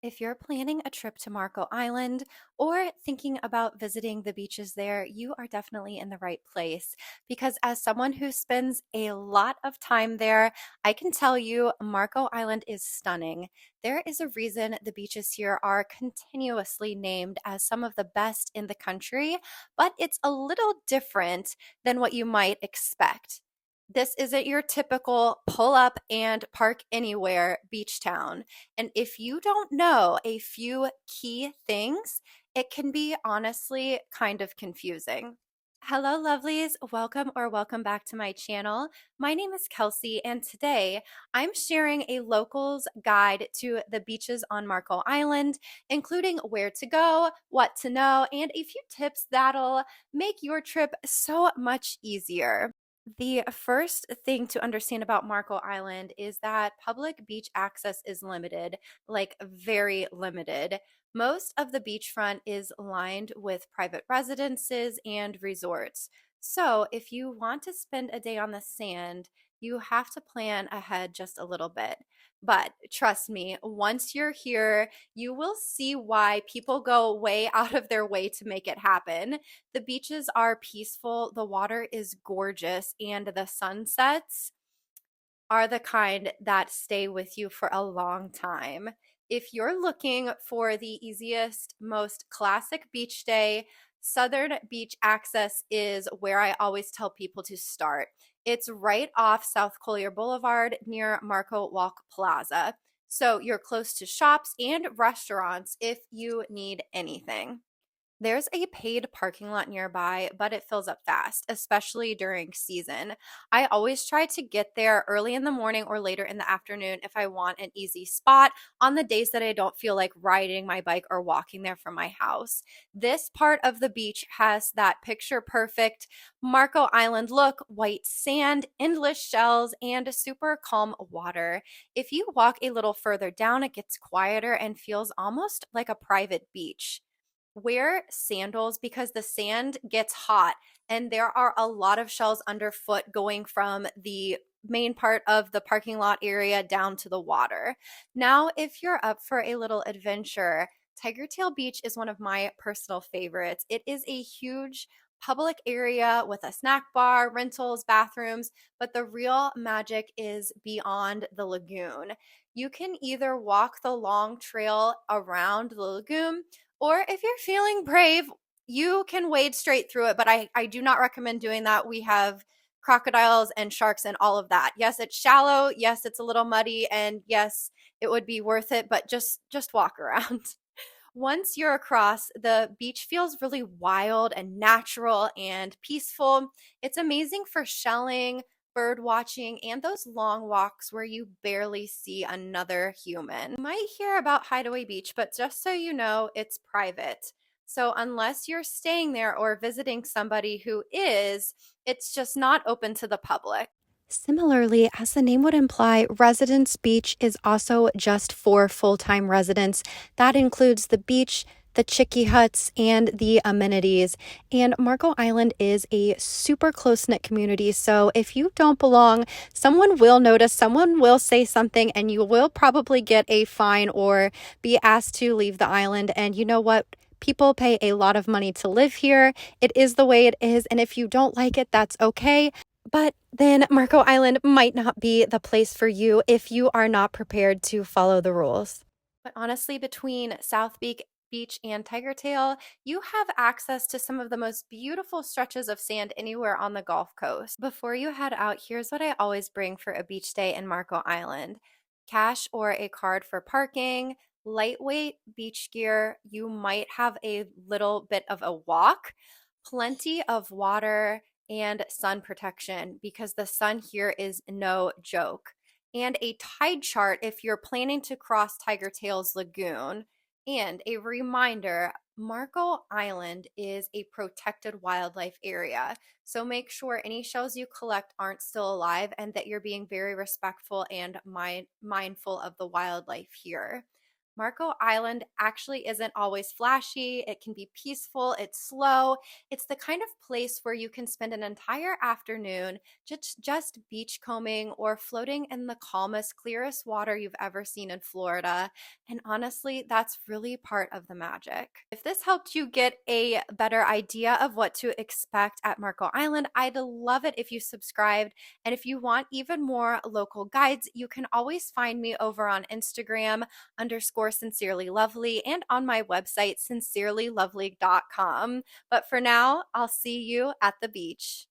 If you're planning a trip to Marco Island or thinking about visiting the beaches there, you are definitely in the right place. Because as someone who spends a lot of time there, I can tell you Marco Island is stunning. There is a reason the beaches here are continuously named as some of the best in the country, but it's a little different than what you might expect. This isn't your typical pull up and park anywhere beach town. And if you don't know a few key things, it can be honestly kind of confusing. Hello, lovelies. Welcome back to my channel. My name is Kelsey, and today I'm sharing a local's guide to the beaches on Marco Island, including where to go, what to know, and a few tips that'll make your trip so much easier. The first thing to understand about Marco Island is that public beach access is limited, like very limited. Most of the beachfront is lined with private residences and resorts. So, if you want to spend a day on the sand, you have to plan ahead just a little bit. But trust me, once you're here, you will see why people go way out of their way to make it happen. The beaches are peaceful, the water is gorgeous, and the sunsets are the kind that stay with you for a long time. If you're looking for the easiest, most classic beach day, Southern Beach Access is where I always tell people to start. It's right off South Collier Boulevard near Marco Walk Plaza. So you're close to shops and restaurants if you need anything. There's a paid parking lot nearby, but it fills up fast, especially during season. I always try to get there early in the morning or later in the afternoon if I want an easy spot on the days that I don't feel like riding my bike or walking there from my house. This part of the beach has that picture perfect Marco Island look: white sand, endless shells, and super calm water. If you walk a little further down, it gets quieter and feels almost like a private beach. Wear sandals because the sand gets hot and there are a lot of shells underfoot going from the main part of the parking lot area down to the water. Now, if you're up for a little adventure, Tigertail Beach is one of my personal favorites. It is a huge public area with a snack bar, rentals, bathrooms, but the real magic is beyond the lagoon. You can either walk the long trail around the lagoon, or if you're feeling brave, you can wade straight through it, but I do not recommend doing that. We have crocodiles and sharks and all of that. Yes, it's shallow. Yes, it's a little muddy, and yes, it would be worth it, but just walk around. Once you're across, the beach feels really wild and natural and peaceful. It's amazing for shelling, bird watching, and those long walks where you barely see another human. You might hear about Hideaway Beach, but just so you know, it's private. So unless you're staying there or visiting somebody who is, it's just not open to the public. Similarly, as the name would imply, Residence Beach is also just for full time residents. That includes the beach, the chicky huts, and the amenities. And Marco Island is a super close knit community. So if you don't belong, someone will notice, someone will say something, and you will probably get a fine or be asked to leave the island. And you know what? People pay a lot of money to live here. It is the way it is. And if you don't like it, that's okay. But then Marco Island might not be the place for you if you are not prepared to follow the rules. But honestly, between Beach and Tigertail, you have access to some of the most beautiful stretches of sand anywhere on the Gulf Coast. Before you head out, here's what I always bring for a beach day in Marco Island: cash or a card for parking, lightweight beach gear. You might have a little bit of a walk, plenty of water, and sun protection because the sun here is no joke, and a tide chart if you're planning to cross Tiger Tail's lagoon. And a reminder: Marco Island is a protected wildlife area. So make sure any shells you collect aren't still alive and that you're being very respectful and mindful of the wildlife here. Marco Island actually isn't always flashy. It can be peaceful, it's slow. It's the kind of place where you can spend an entire afternoon just beachcombing or floating in the calmest, clearest water you've ever seen in Florida. And honestly, that's really part of the magic. If this helped you get a better idea of what to expect at Marco Island, I'd love it if you subscribed. And if you want even more local guides, you can always find me over on Instagram _sincerely lovely and on my website sincerelylovely.com. But for now, I'll see you at the beach.